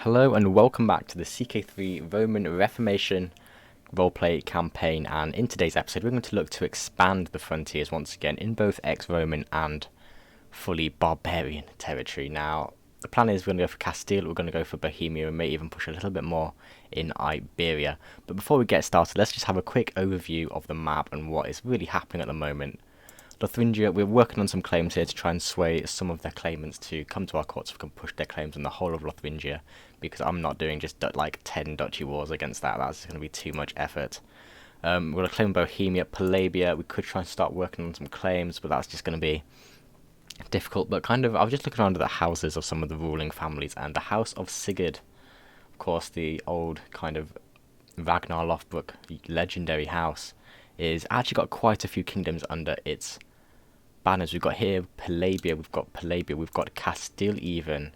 Hello and welcome back to the CK3 Roman Reformation roleplay campaign, and in today's episode we're going to look to expand the frontiers once again in both ex-Roman and fully barbarian territory. Now the plan is we're going to go for Castile, we're going to go for Bohemia, and may even push a little bit more in Iberia. But before we get started, let's just have a quick overview of the map and what is really happening at the moment. Lotharingia, we're working on some claims here to try and sway some of their claimants to come to our court so we can push their claims on the whole of Lotharingia, because I'm not doing just like 10 duchy wars against that. That's going to be too much effort. We're going to claim Bohemia, Palabia. We could try and start working on some claims, but that's just going to be difficult. But I was just looking around at the houses of some of the ruling families, and the House of Sigurd, of course, the old kind of Ragnar Lothbrok legendary house, is actually got quite a few kingdoms under its banners. We've got here Palabia, we've got Castile even,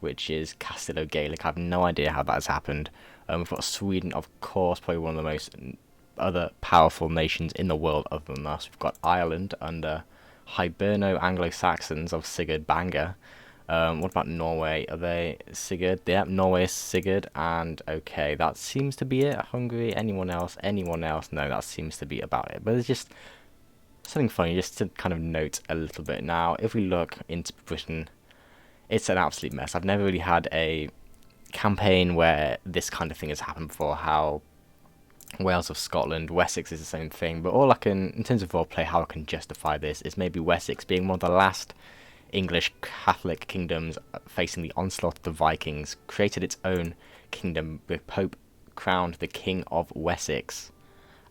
which is Castilo-Gaelic. I have no idea how that has happened. We've got Sweden, of course, probably one of the most other powerful nations in the world other than us. We've got Ireland under Hiberno Anglo-Saxons of Sigurd Banga. What about Norway? Are they Sigurd? Yeah, Norway is Sigurd, and okay, that seems to be it. Hungary, anyone else? No, that seems to be about it. But it's just something funny just to kind of note a little bit. Now, if we look into Britain, it's an absolute mess. I've never really had a campaign where this kind of thing has happened before. How Wales of Scotland, Wessex is the same thing, but all I can, in terms of roleplay, how I can justify this is maybe Wessex being one of the last English Catholic kingdoms facing the onslaught of the Vikings, created its own kingdom. The Pope crowned the King of Wessex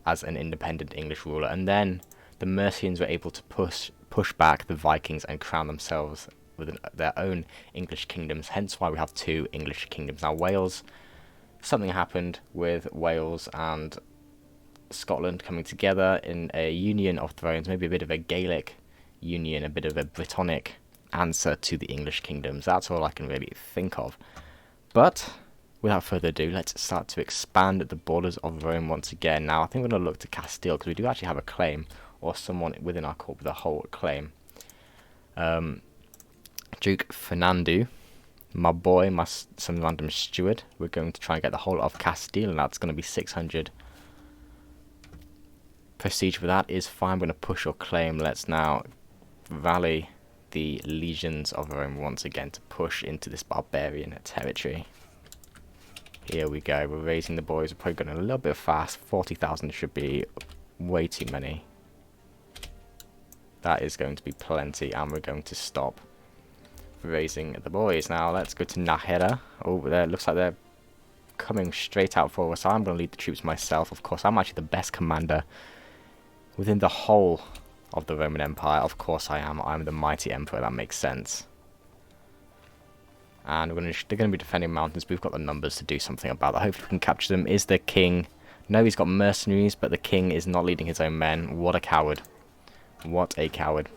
as an independent English ruler, and then the Mercians were able to push back the Vikings and crown themselves with their own English kingdoms, hence why we have two English kingdoms. Now Wales, something happened with Wales and Scotland coming together in a union of thrones, maybe a bit of a Gaelic union, a bit of a Brittonic answer to the English kingdoms. That's all I can really think of. But without further ado, let's start to expand the borders of Rome once again. Now I think we're going to look to Castile, because we do actually have a claim, or someone within our court with a whole claim. Duke Fernando, my boy, some random steward. We're going to try and get the whole of Castile, and that's going to be 600. Prestige for that is fine. We're going to push or claim. Let's now rally the legions of Rome once again to push into this barbarian territory. Here we go. We're raising the boys. We're probably going a little bit fast. 40,000 should be way too many. That is going to be plenty, and we're going to stop raising the boys. Now let's go to Nájera. Over there, looks like they're coming straight out for us. I'm going to lead the troops myself. Of course, I'm actually the best commander within the whole of the Roman Empire. Of course I am. I'm the mighty emperor. That makes sense. And they're going to be defending mountains. We've got the numbers to do something about that. Hopefully we can capture them. Is the king? No, he's got mercenaries, but the king is not leading his own men. What a coward. What a coward.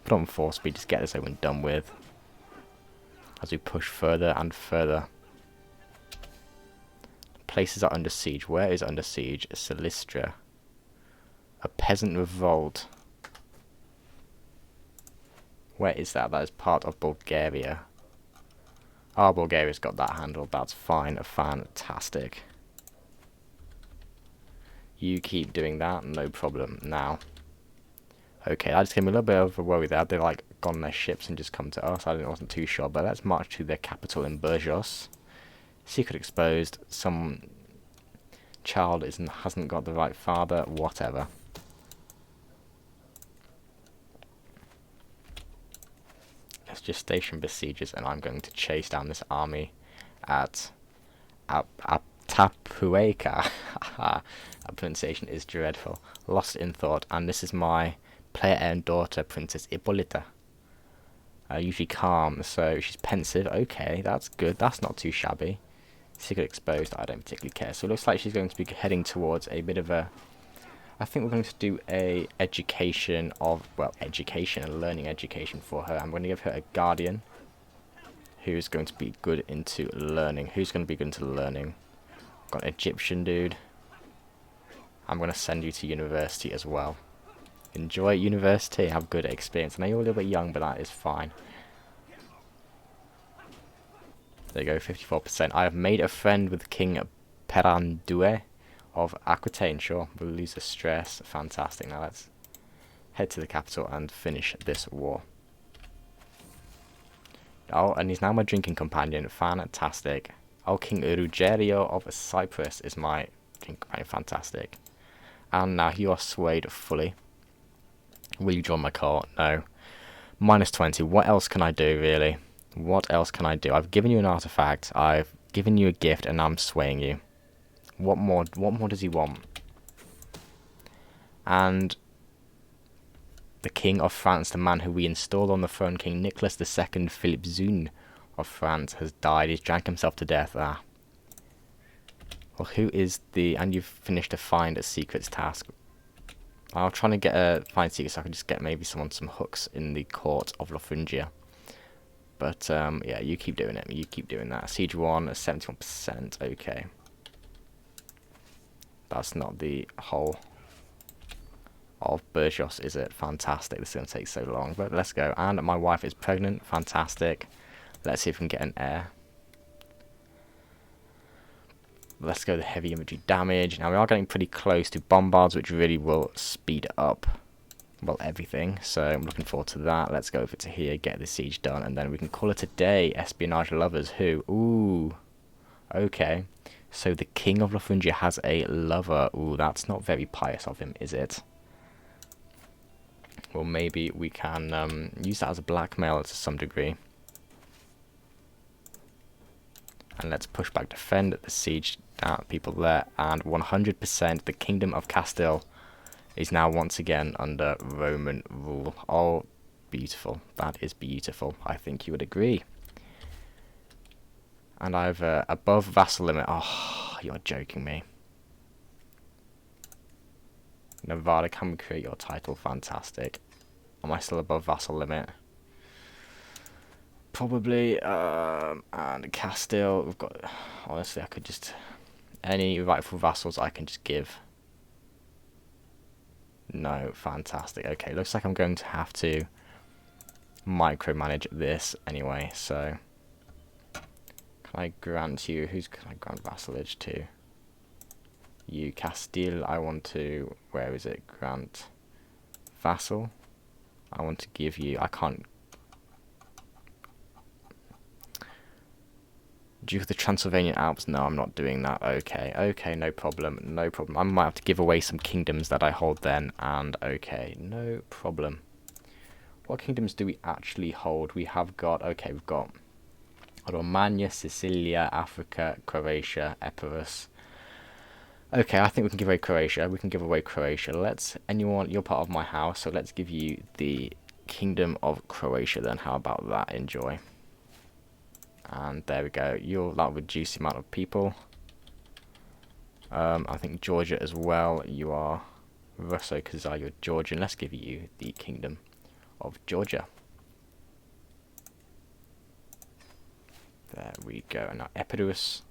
Put on 4 speed. Just get this over and done with, as we push further and further. Places are under siege. Where is under siege? Silistria. A peasant revolt. Where is that? That is part of Bulgaria. Ah, Bulgaria's got that handled. That's fine. Fantastic. You keep doing that. No problem. Now. Okay, that just gave me a little bit of a worry there. They've like gone on their ships and just come to us. I wasn't too sure, but let's march to their capital in Burgos. Secret exposed. Some child hasn't got the right father. Whatever. Let's just station besiegers, and I'm going to chase down this army at Atapuerca. That pronunciation is dreadful. Lost in thought, and this is my player and daughter, Princess Hippolyta. Usually calm, so she's pensive. Okay, that's good. That's not too shabby. Secret exposed. I don't particularly care. So it looks like she's going to be heading towards a bit of a... I think we're going to do a learning education for her. I'm going to give her a guardian who's going to be good into learning. Who's going to be good into learning? Got an Egyptian dude. I'm going to send you to university as well. Enjoy university, have good experience. I know you're a little bit young, but that is fine. There you go, 54%. I have made a friend with King Perandue of Aquitaine. Sure, we'll lose the stress. Fantastic. Now let's head to the capital and finish this war. Oh, and he's now my drinking companion. Fantastic. Oh, King Ruggerio of Cyprus is my drinking companion. Fantastic. And now you are swayed fully. Will you join my court? No. Minus 20. What else can I do, really? What else can I do? I've given you an artifact. I've given you a gift, and I'm swaying you. What more does he want? And the King of France, the man who we installed on the throne, King Nicholas II Philippe Zune of France, has died. He's drank himself to death. Ah. Well, who is the... And you've finished a find a secrets task. I'm trying to get a find secret so I can just get maybe some hooks in the court of Lotharingia. But, yeah, you keep doing it. You keep doing that. Siege 1, 71%. Okay. That's not the whole of Burgos, is it? Fantastic. This is going to take so long. But let's go. And my wife is pregnant. Fantastic. Let's see if we can get an heir. Let's go the heavy infantry damage. Now, we are getting pretty close to bombards, which really will speed up, well, everything. So I'm looking forward to that. Let's go over to here, get the siege done, and then we can call it a day. Espionage lovers who? Ooh. Okay. So the King of Lotharingia has a lover. Ooh, that's not very pious of him, is it? Well, maybe we can use that as a blackmail to some degree. And let's push back, defend the siege down people there. And 100% the Kingdom of Castile is now once again under Roman rule. Oh, beautiful. That is beautiful. I think you would agree. And I've above vassal limit. Oh, you're joking me. Nevada, can we create your title? Fantastic. Am I still above vassal limit? Probably. And Castile, we've got... Honestly, I could just... Any rightful vassals I can just give. No, fantastic. Okay, looks like I'm going to have to micromanage this anyway, so... Can I grant you... Who's can I grant vassalage to? You, Castile. I want to... Where is it? Grant vassal. I want to give you... I can't... Duke of the Transylvanian Alps? No, I'm not doing that. Okay, okay, no problem, no problem. I might have to give away some kingdoms that I hold then, and okay, no problem. What kingdoms do we actually hold? We have got... Okay, we've got... Romagna, Sicilia, Africa, Croatia, Epirus. Okay, I think we can give away Croatia. We can give away Croatia. Let's... Anyone... You're part of my house, so let's give you the Kingdom of Croatia then. How about that? Enjoy. And there we go. That'll reduce the amount of people. I think Georgia as well. You are Russo, Khazar, you're Georgian. Let's give you the Kingdom of Georgia. There we go. And now Epirus.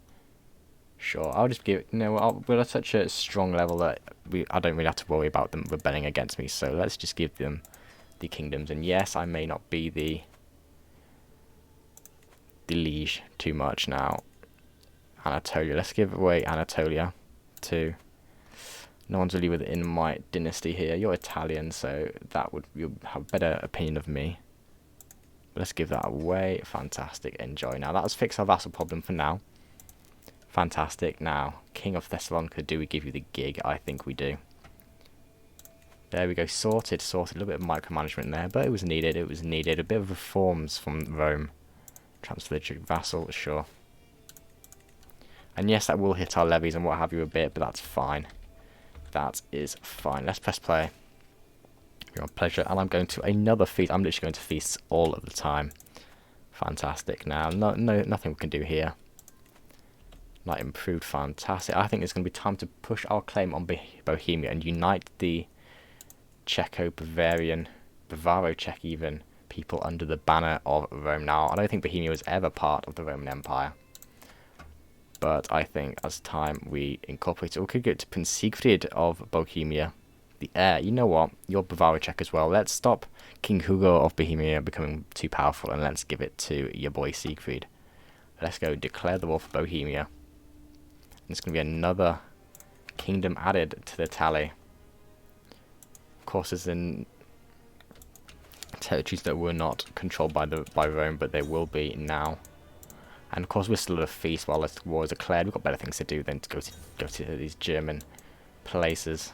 Sure, I'll just give it... No, we're at such a strong level that I don't really have to worry about them rebelling against me. So let's just give them the kingdoms. And yes, I may not be the liege too much now. Anatolia. Let's give away Anatolia to... No one's really within my dynasty here. You're Italian, so you'll have a better opinion of me. But let's give that away. Fantastic. Enjoy. Now, that's fixed our vassal problem for now. Fantastic. Now, King of Thessalonica, do we give you the gig? I think we do. There we go. Sorted. A little bit of micromanagement there, but it was needed. It was needed. A bit of reforms from Rome. Transfer vassal, sure. And yes, that will hit our levies and what have you a bit, but that's fine. That is fine. Let's press play. You're on pleasure. And I'm going to another feast. I'm literally going to feast all of the time. Fantastic. Now, nothing we can do here. Not improved. Fantastic. I think it's going to be time to push our claim on Bohemia and unite the Czech-Bavarian, Bavaro-Czech even, people under the banner of Rome. Now, I don't think Bohemia was ever part of the Roman Empire. But I think as time we incorporate it, we could go to Prince Siegfried of Bohemia, the heir. You know what? You're Bavaro-Czech as well. Let's stop King Hugo of Bohemia becoming too powerful and let's give it to your boy Siegfried. Let's go declare the war for Bohemia. And there's going to be another kingdom added to the tally. Of course, it's in territories that were not controlled by Rome, but they will be now. And of course, we're still at a feast while this war is declared. We've got better things to do than to go to these German places.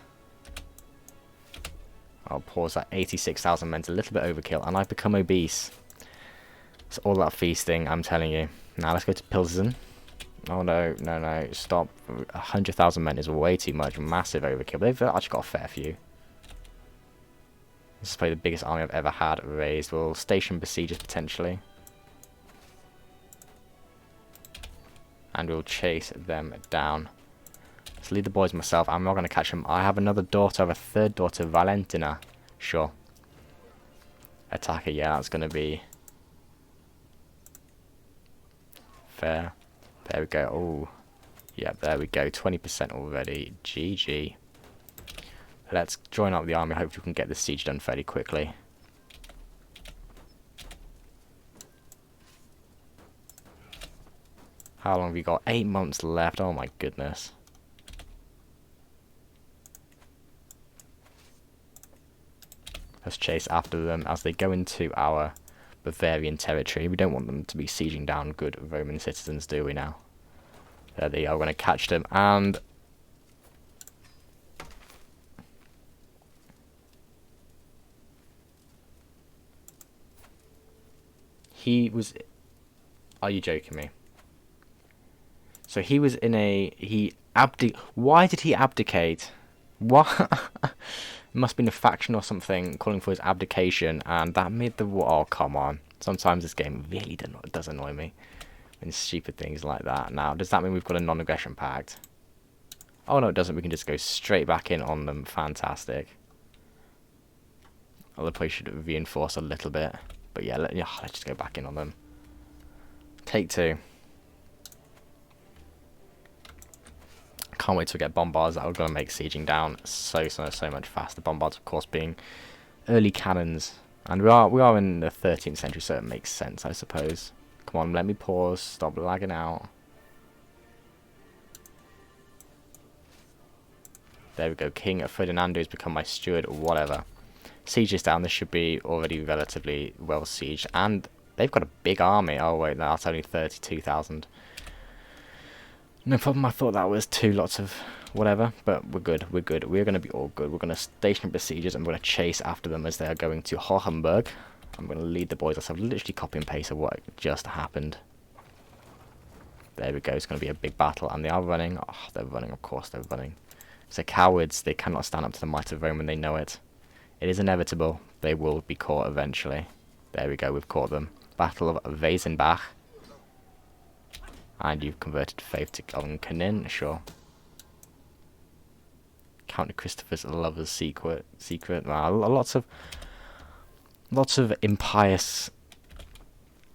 I'll pause at 86,000 men's a little bit overkill, and I've become obese. It's all that feasting, I'm telling you. Now let's go to Pilsen. Oh no, no, no, stop. 100,000 men is way too much. Massive overkill. But they've actually got a fair few. This is probably the biggest army I've ever had raised. We'll station besiegers potentially. And we'll chase them down. Let's lead the boys myself. I'm not going to catch them. I have another daughter. I have a third daughter, Valentina. Sure. Attacker, yeah, that's going to be fair. There we go. Oh, yeah, there we go. 20% already. GG. Let's join up the army. Hopefully we can get this siege done fairly quickly. How long have we got? 8 months left. Oh my goodness. Let's chase after them as they go into our Bavarian territory. We don't want them to be sieging down good Roman citizens, do we now? There they are. We're going to catch them, and he was... Are you joking me? So he was in a... Why did he abdicate? What? It must have been a faction or something calling for his abdication, and that made the war... Oh, come on. Sometimes this game really does annoy me. And stupid things like that. Now, does that mean we've got a non-aggression pact? Oh, no, it doesn't. We can just go straight back in on them. Fantastic. Although probably should reinforce a little bit. But yeah, let's just go back in on them. Take 2. Can't wait to get bombards that are going to make sieging down so much faster. Bombards, of course, being early cannons. And we are in the 13th century, so it makes sense, I suppose. Come on, let me pause. Stop lagging out. There we go. King Ferdinando has become my steward, or whatever. Siege is down. This should be already relatively well sieged. And they've got a big army. Oh, wait, no, that's only 32,000. No problem. I thought that was 2 lots of whatever, but we're good. We're good. We're going to be all good. We're going to station besiegers, and we're going to chase after them as they are going to Hohenberg. I'm going to lead the boys. I've literally copy and paste of what just happened. There we go. It's going to be a big battle, and they are running. Oh, they're running. Of course, they're running. So cowards. They cannot stand up to the might of Rome when they know it. It is inevitable. They will be caught eventually. There we go. We've caught them. Battle of Vasenbach. And you've converted faith to Kanin, sure. Count Christopher's lover's secret. Well, lots of impious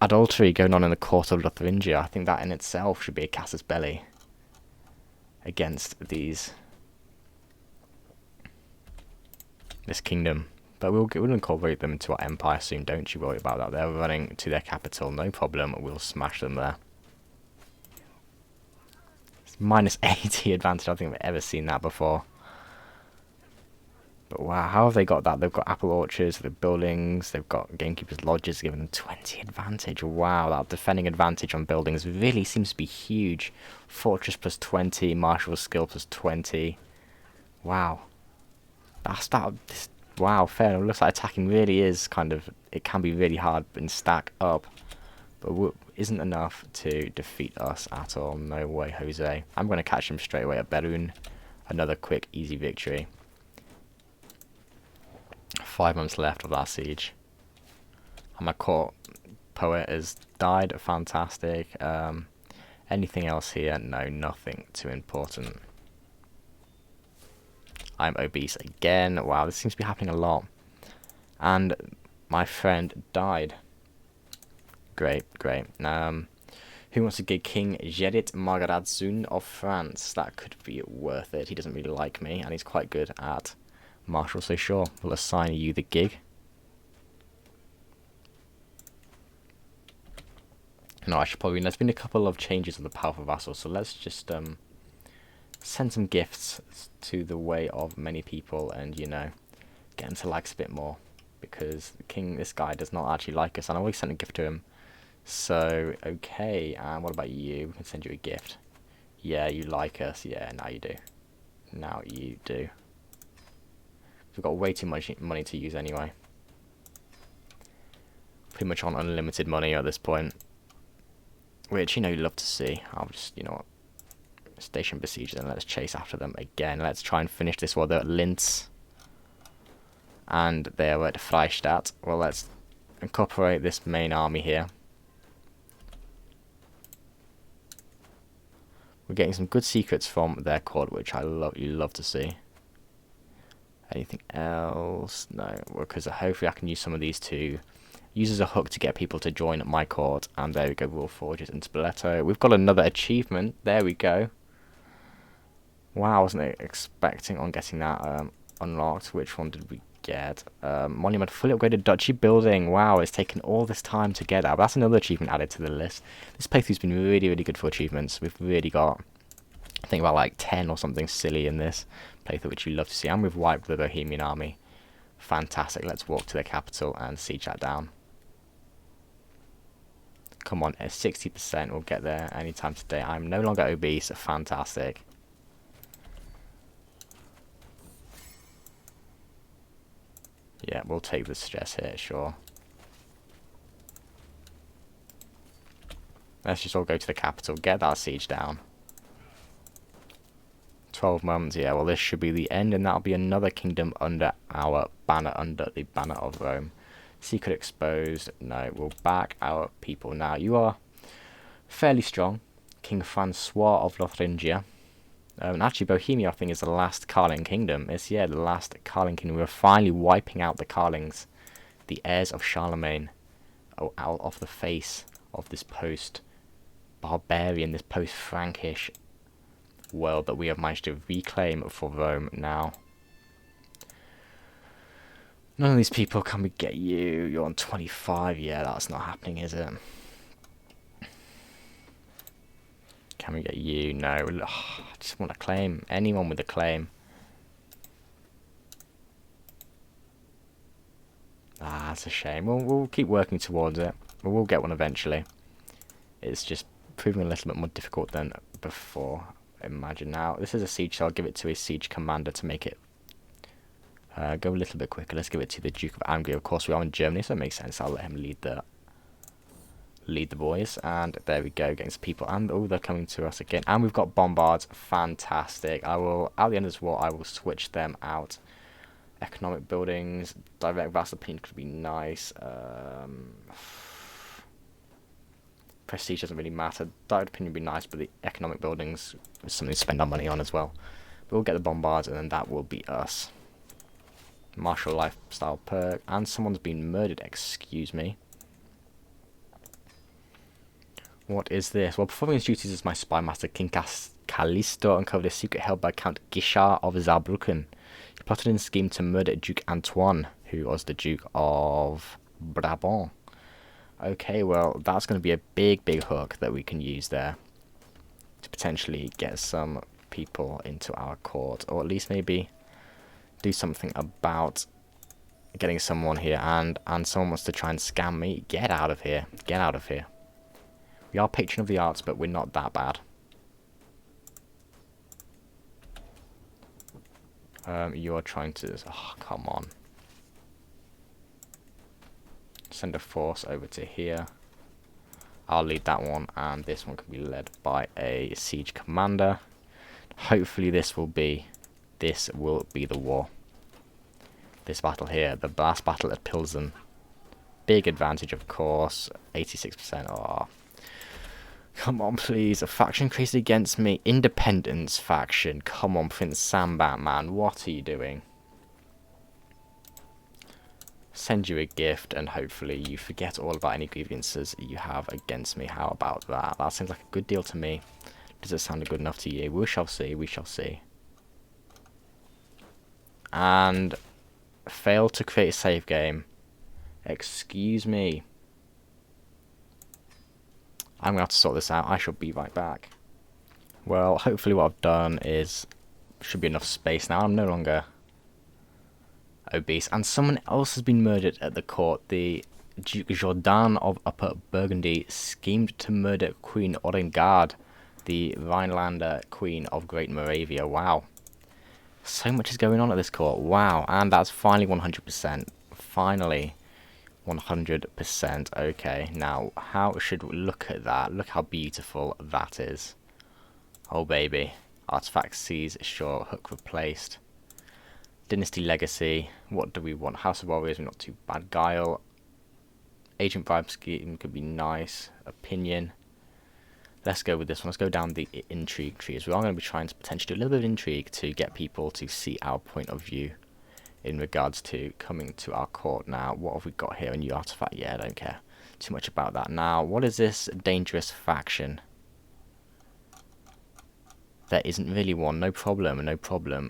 adultery going on in the court of Lotharingia. I think that in itself should be a casus belli against this kingdom. But we'll incorporate them into our empire soon. Don't you worry about that. They're running to their capital. No problem. We'll smash them there. Minus 80 advantage. I don't think I've ever seen that before. But wow, how have they got that? They've got apple orchards, they've got buildings, they've got gamekeepers' lodges giving them 20 advantage. Wow, that defending advantage on buildings really seems to be huge. Fortress plus 20, martial skill plus 20. Wow. Wow, fair enough. It looks like attacking really is kind of... It can be really hard and stack up. But isn't enough to defeat us at all. No way, Jose. I'm going to catch him straight away at Berun. Another quick, easy victory. 5 months left of that siege. And my court poet has died. Fantastic. Anything else here? No, nothing too important. I'm obese again. Wow, this seems to be happening a lot. And my friend died. Great. Who wants to get King Jedit Margaradsun of France? That could be worth it. He doesn't really like me, and he's quite good at martial, so sure, we'll assign you the gig. No, I should probably... There's been a couple of changes of the powerful vassal, so let's just send some gifts to the way of many people and, you know, get him to like us a bit more. Because the king, this guy, does not actually like us, and I always sent a gift to him. So, okay, and what about you? We can send you a gift. Yeah, you like us. Yeah, now you do. Now you do. We've got way too much money to use anyway. Pretty much on unlimited money at this point. Which, you know, you'd love to see. I'll just, you know what, station besiegers and let's chase after them again. Let's try and finish this while they're at Linz. And they're at Freistadt. Well, let's incorporate this main army here. We're getting some good secrets from their quad, which you love to see. Anything else? No, because hopefully I can use some of these to use as a hook to get people to join my court. And there we go, Rule Forges and Spoleto. We've got another achievement. There we go. Wow, I wasn't expecting on getting that unlocked. Which one did we get? Monument, fully upgraded duchy building. Wow, it's taken all this time to get that. But that's another achievement added to the list. This playthrough's been really, really good for achievements. We've really got, I think, about like 10 or something silly in this playthrough, which you love to see. And we've wiped the Bohemian army. Fantastic. Let's walk to the capital and siege that down. Come on, at 60%, we'll get there anytime today. I'm no longer obese. Fantastic. Yeah, we'll take the stress here, sure. Let's just all go to the capital, get that siege down. 12 months, yeah, well this should be the end, and that'll be another kingdom under our banner, under the banner of Rome. Secret exposed, no, we'll back our people. Now, you are fairly strong. King Francois of Lotharingia. And actually, Bohemia, I think, is the last Carling kingdom. It's, yeah, the last Carling kingdom. We're finally wiping out the Carlings, the heirs of Charlemagne, out of the face of this post-barbarian, this post-Frankish world that we have managed to reclaim for Rome now. None of these people, can we get you? You're on 25. Yeah, that's not happening, is it? Can we get you? No. Ugh, I just want a claim. Anyone with a claim. Ah, that's a shame. We'll keep working towards it. But we'll get one eventually. It's just proving a little bit more difficult than before. Imagine now. This is a siege, so I'll give it to a siege commander to make it go a little bit quicker. Let's give it to the Duke of Angria. Of course, we are in Germany, so it makes sense. I'll let him lead the boys. And there we go, getting some people. And oh, they're coming to us again. And we've got bombards. Fantastic. I will, at the end of this war, I will switch them out. Economic buildings, direct vassal opinion could be nice. Prestige doesn't really matter. Direct opinion would be nice, but the economic buildings is something to spend our money on as well. But we'll get the bombards, and then that will be us. Martial lifestyle perk, and someone's been murdered. Excuse me. What is this? Well, performing his duties as my spy master, King Callisto uncovered a secret held by Count Guichard of Saarbrücken. He plotted in a scheme to murder Duke Antoine, who was the Duke of Brabant. Okay, well, that's going to be a big, big hook that we can use there to potentially get some people into our court, or at least maybe do something about getting someone here. And someone wants to try and scam me. Get out of here. Get out of here. We are patron of the arts, but we're not that bad. You're trying to... Oh, come on. Send a force over to here. I'll lead that one, and this one can be led by a siege commander. Hopefully this will be the war. This battle here, the last battle at Pilsen. Big advantage, of course. 86%. Oh. Come on, please. A faction created against me. Independence faction. Come on, Prince Sambat, man. What are you doing? Send you a gift, and hopefully you forget all about any grievances you have against me. How about that? That seems like a good deal to me. Does it sound good enough to you? We shall see. We shall see. And failed to create a save game. Excuse me. I'm going to have to sort this out. I shall be right back. Well, hopefully what I've done is... should be enough space now. I'm no longer obese. And someone else has been murdered at the court. The Duke Jourdan of Upper Burgundy schemed to murder Queen Orengard, the Rhinelander Queen of Great Moravia. Wow. So much is going on at this court. Wow. And that's finally 100%. Finally 100%. Okay. Now, how should we look at that? Look how beautiful that is. Oh, baby. Artifact seized. Sure. Hook replaced. Dynasty Legacy. What do we want? House of Warriors. We're not too bad. Guile. Agent Vibe Scheme could be nice. Opinion. Let's go with this one. Let's go down the intrigue tree, as we are going to be trying to potentially do a little bit of intrigue to get people to see our point of view in regards to coming to our court. Now, what have we got here? A new artifact? Yeah, I don't care too much about that. Now, what is this dangerous faction? There isn't really one. No problem, no problem.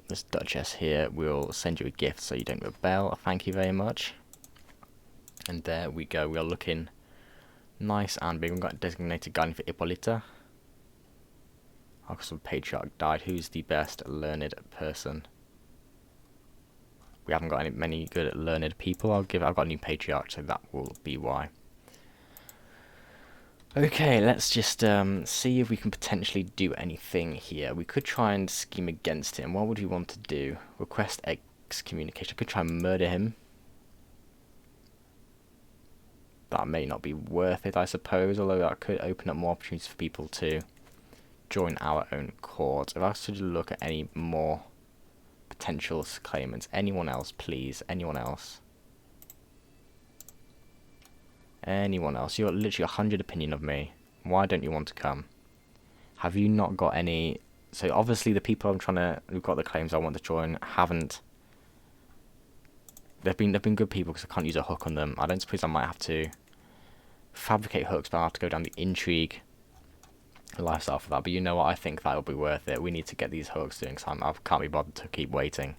This Duchess here will send you a gift so you don't rebel. Thank you very much. And there we go. We are looking nice and big. We've got a designated guardian for Hippolyta. Because the patriarch died. Who's the best learned person? We haven't got many good learned people. I've got a new patriarch, so that will be why. Okay, let's just see if we can potentially do anything here. We could try and scheme against him. What would we want to do? Request excommunication. I could try and murder him. That may not be worth it, I suppose, although that could open up more opportunities for people to join our own court. If I was to look at any more potential claimants, anyone else, please, anyone else? Anyone else? You're literally 100 opinion of me. Why don't you want to come? Have you not got any... So obviously the people who've got the claims I want to join haven't... They've been good people because I can't use a hook on them. I don't suppose I might have to fabricate hooks, but I'll have to go down the intrigue lifestyle for that. But you know what? I think that'll be worth it. We need to get these hooks doing something. I can't be bothered to keep waiting.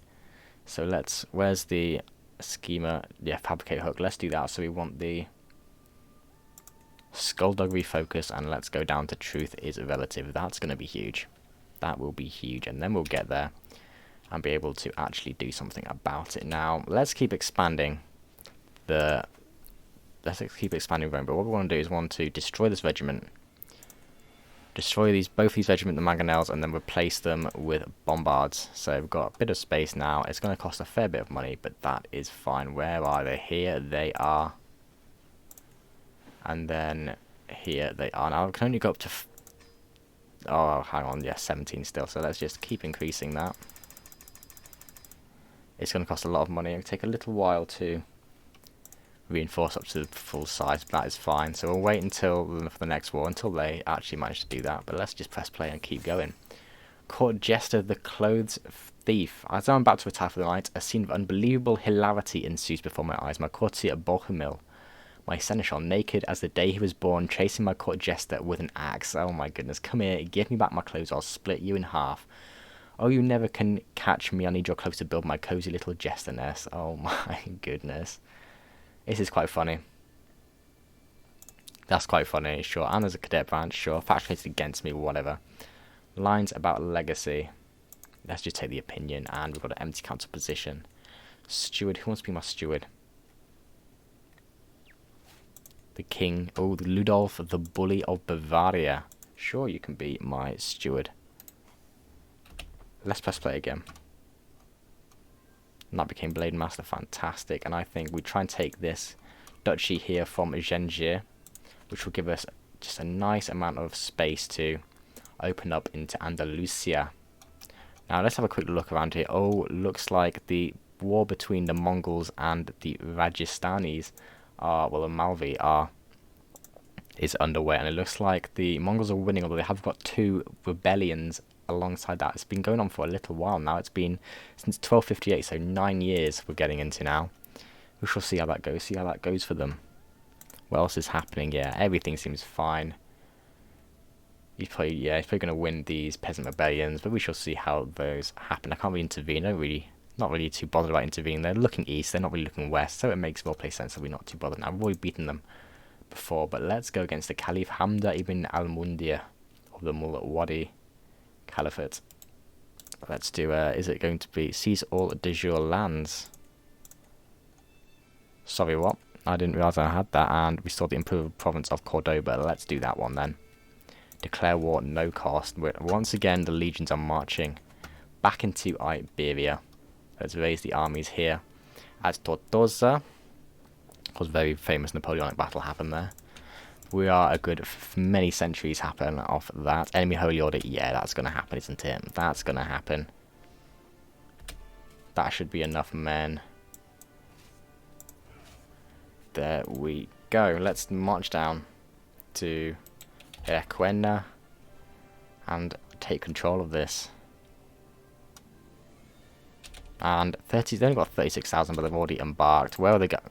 So let's... Where's the schema? Yeah, fabricate hook. Let's do that. So we want the skullduggery focus, and let's go down to truth is relative. That's going to be huge. That will be huge. And then we'll get there and be able to actually do something about it. Now, let's keep expanding Rome, but what we want to do is to destroy this regiment. Destroy both these regiment, the mangonels, and then replace them with bombards. So we've got a bit of space now. It's going to cost a fair bit of money, but that is fine. Where are they? Here they are. And then here they are. Now, I can only go up to... Oh, hang on. Yeah, 17 still. So let's just keep increasing that. It's going to cost a lot of money. It'll take a little while to reinforce up to the full size, but that is fine. So we'll wait until for the next war, until they actually manage to do that. But let's just press play and keep going. Court Jester, the Clothes Thief. As I'm about to retire for the night, a scene of unbelievable hilarity ensues before my eyes. My courtier Bohemil, my seneschal, naked as the day he was born, chasing my court jester with an axe. Oh my goodness, come here, give me back my clothes, I'll split you in half. Oh, you never can catch me, I need your clothes to build my cozy little jester nest. Oh my goodness. This is quite funny. That's quite funny, sure. And there's a cadet branch, sure. Factuated against me, whatever. Lines about legacy. Let's just take the opinion, and we've got an empty council position. Steward, who wants to be my steward? The king, oh, the Ludolf, the bully of Bavaria. Sure, you can be my steward. Let's press play again. And that became Blade Master, fantastic. And I think we try and take this duchy here from Gengir, which will give us just a nice amount of space to open up into Andalusia. Now let's have a quick look around here. Oh, looks like the war between the Mongols and the Rajasthanis the Malvi is underway, and it looks like the Mongols are winning, although they have got 2 rebellions alongside that. It's been going on for a little while now. It's been since 1258, so 9 years we're getting into now. We shall see how that goes for them. What else is happening? Yeah, everything seems fine. He's probably going to win these peasant rebellions, but we shall see how those happen. I can't really intervene. Not really too bothered about intervening. They're looking east, they're not really looking west, so it makes more play sense that we're not too bothered. Now, we've already beaten them before, but let's go against the Caliph Hamda ibn al-Mundir of the Mulwadi Caliphate. Let's do, is it going to be seize all de jure lands? Sorry, what? I didn't realise I had that, and restore the improved province of Cordoba. Let's do that one then. Declare war, no cost. Once again, the legions are marching back into Iberia. Let's raise the armies here. At Tortosa, was a very famous Napoleonic battle happened there. We are a good many centuries happen off that. Enemy holy order, yeah, that's going to happen, isn't it? That's going to happen. That should be enough men. There we go. Let's march down to Equena and take control of this. And they've only got 36,000, but they've already embarked. Where are they going?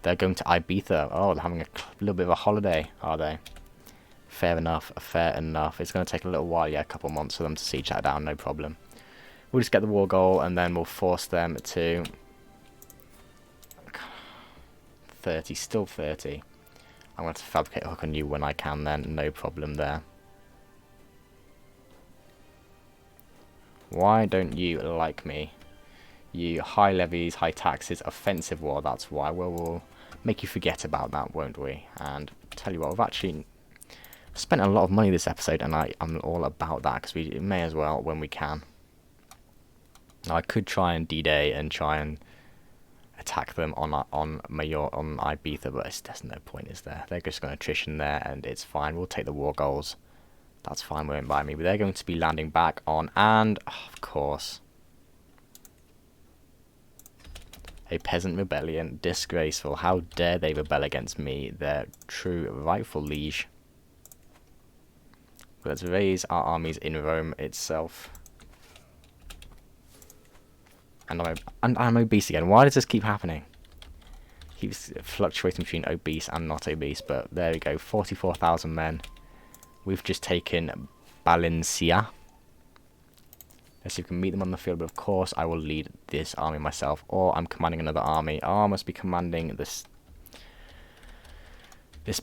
They're going to Ibiza. Oh, they're having a little bit of a holiday, are they? Fair enough, fair enough. It's going to take a little while, yeah, a couple months for them to siege that down, no problem. We'll just get the war goal, and then we'll force them to 30, still 30. I'm going to fabricate a hook on you when I can then, no problem there. Why don't you like me? You high levies, high taxes, offensive war, that's why. Well, we'll make you forget about that, won't we? And tell you what, we've actually spent a lot of money this episode, and I'm all about that, because we may as well when we can. Now, I could try and D-Day and try and attack them on Ibiza, but there's no point, is there? They're just going to attrition there, and it's fine. We'll take the war goals. That's fine, won't buy me. But they're going to be landing back on, and of course, a peasant rebellion. Disgraceful. How dare they rebel against me, their true rightful liege. But let's raise our armies in Rome itself. And I'm obese again. Why does this keep happening? Keeps fluctuating between obese and not obese. But there we go. 44,000 men. We've just taken Valencia. Let's see if we can meet them on the field. But of course, I will lead this army myself. Or I'm commanding another army. Oh, I must be commanding this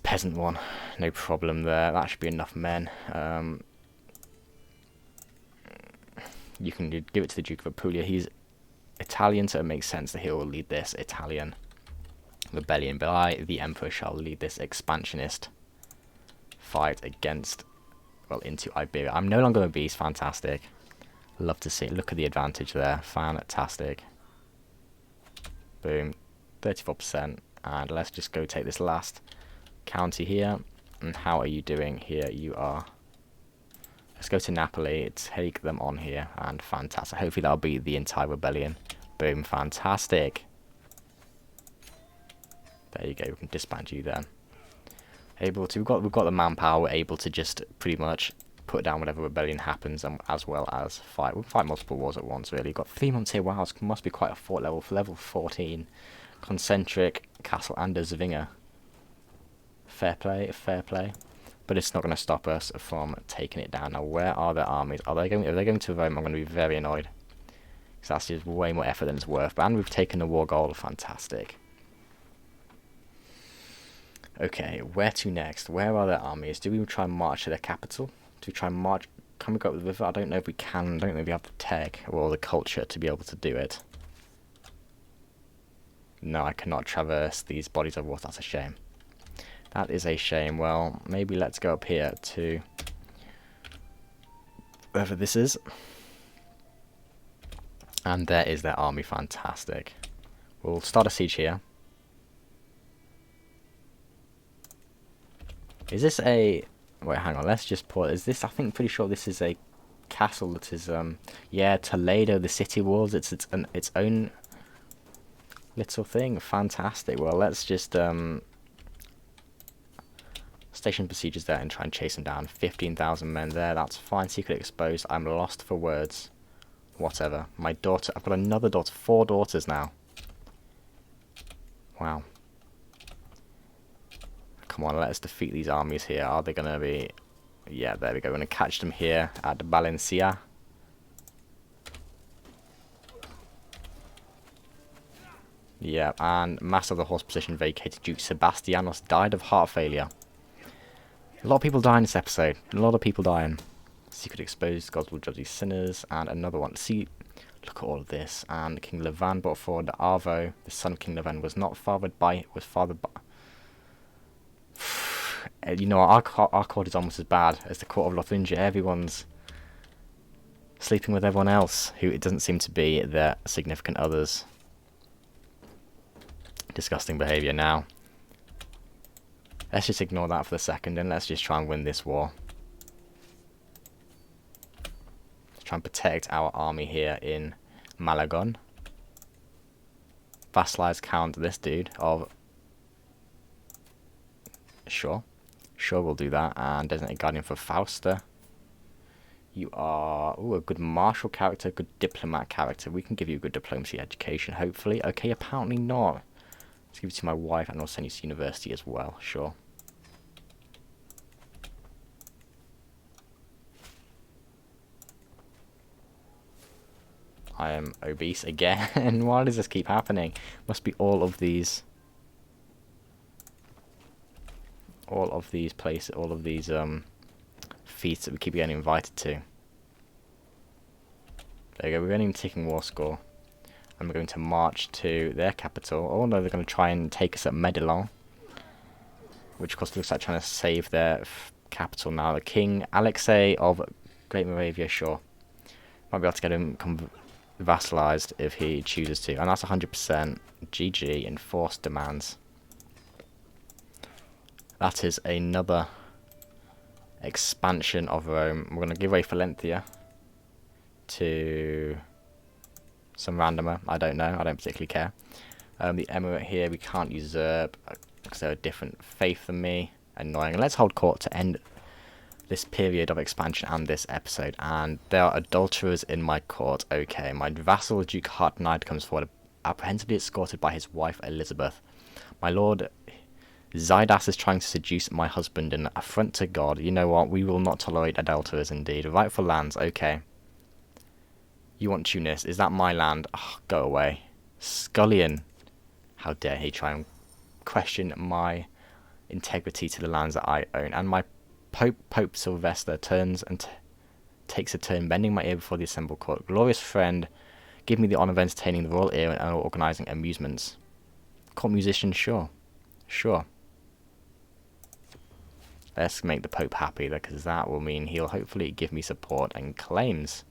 peasant one. No problem there. That should be enough men. You can give it to the Duke of Apulia. He's Italian, so it makes sense that he will lead this Italian rebellion, but I, the Emperor, shall lead this expansionist fight against, well, into Iberia. I'm no longer obese, fantastic. Love to see it. Look at the advantage there, fantastic. Boom, 34%, and let's just go take this last county here. And how are you doing here? You are. Let's go to Napoli, take them on here, and fantastic. Hopefully that'll be the entire rebellion. Boom, fantastic. There you go, we can disband you then. Able to, we've got the manpower, we're able to just pretty much put down whatever rebellion happens, and as well as fight. We'll fight multiple wars at once, really. We've got 3 months here, wow, it must be quite a fort level. For level 14, concentric, castle, and a Zwinger. Fair play, fair play. But it's not going to stop us from taking it down. Now, where are their armies? Are they going? If they're going to Rome, I'm going to be very annoyed. Because that's just way more effort than it's worth. And we've taken the war goal. Fantastic. Okay, where to next? Where are their armies? Do we try and march to their capital? Do we try and march? Can we go up the river? I don't know if we can. I don't know if we have the tech or the culture to be able to do it. No, I cannot traverse these bodies of water. That's a shame. That is a shame. Well, maybe let's go up here to wherever this is. And there is their army. Fantastic. We'll start a siege here. Is this a... Wait, hang on. Let's just pause. Is this... I think pretty sure this is a castle that is... Yeah, Toledo, the city walls. It's its own little thing. Fantastic. Well, let's just... station procedures there and try and chase them down. 15,000 men there, that's fine. Secret exposed. I'm lost for words. Whatever. My daughter, I've got another daughter. 4 daughters now. Wow. Come on, let us defeat these armies here. Are they going to be... Yeah, there we go. We're going to catch them here at Valencia. Yeah, and master of the horse position vacated. Duke Sebastianos died of heart failure. A lot of people die in this episode. A lot of people dying. Secret exposed, gods will judge these sinners, and another one. See, look at all of this. And King Levan brought forward Arvo, the son of King Levan, was fathered by. You know, our court is almost as bad as the court of Lotharingia. Everyone's sleeping with everyone else, who it doesn't seem to be their significant others. Disgusting behaviour now. Let's just ignore that for the second and let's just try and win this war. Let's try and protect our army here in Malagon. Vassalize Count this dude of... Sure, we'll do that. And designate Guardian for Fausta. You are a good martial character, good diplomat character. We can give you a good diplomacy education, hopefully. Okay, apparently not. Let's give it to my wife and I'll send you to university as well, sure. I am obese again. Why does this keep happening? Must be all of these places, all of these feats that we keep getting invited to. There you go, we're getting taking war score. And we're going to march to their capital. Oh no, they're going to try and take us at Medellin. Which of course looks like trying to save their capital now. The King Alexei of Great Moravia, sure. Might be able to get him vassalized if he chooses to. And that's 100% GG, enforced demands. That is another expansion of Rome. We're going to give away Valentia to some randomer. I don't know. I don't particularly care. The emirate here we can't usurp because they're a different faith than me. Annoying. Let's hold court to end this period of expansion and this episode. And there are adulterers in my court. Okay, my vassal Duke Hartnide comes forward, apprehensively escorted by his wife Elizabeth. My lord Zydas is trying to seduce my husband in affront to God. You know what? We will not tolerate adulterers indeed. Rightful lands. Okay. You want Tunis? Is that my land? Oh, go away. Scullion. How dare he try and question my integrity to the lands that I own. And my Pope Sylvester turns and takes a turn, bending my ear before the assembled court. Glorious friend, give me the honour of entertaining the royal ear and organising amusements. Court musician, sure. Sure. Let's make the Pope happy, because that will mean he'll hopefully give me support and claims.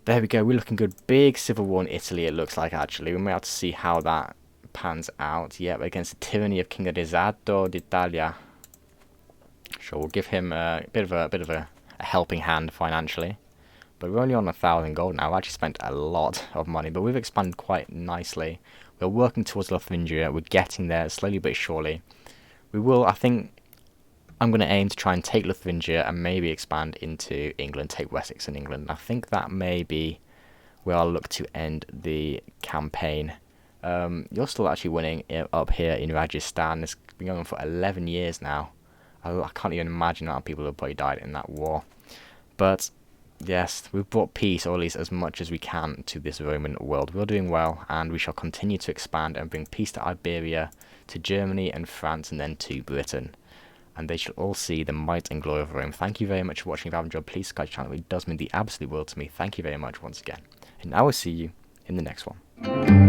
There we go, we're looking good. Big civil war in Italy, it looks like, actually. We may have to see how that pans out. Yep, against the tyranny of King Risardo d'Italia. Sure, we'll give him a bit of a helping hand financially. But we're only on 1,000 gold now. I've actually spent a lot of money, but we've expanded quite nicely. We're working towards Lotharingia. We're getting there slowly but surely. We will, I think, I'm going to aim to try and take Lotharingia and maybe expand into England, take Wessex and England. I think that may be where I'll look to end the campaign. You're still actually winning up here in Rajasthan. It's been going on for 11 years now. I can't even imagine how people have probably died in that war. But yes, we've brought peace, or at least as much as we can, to this Roman world. We're doing well, and we shall continue to expand and bring peace to Iberia, to Germany and France, and then to Britain. And they shall all see the might and glory of Rome. Thank you very much for watching. If you haven't enjoyed, please subscribe to the channel. It does mean the absolute world to me. Thank you very much once again. And I will see you in the next one.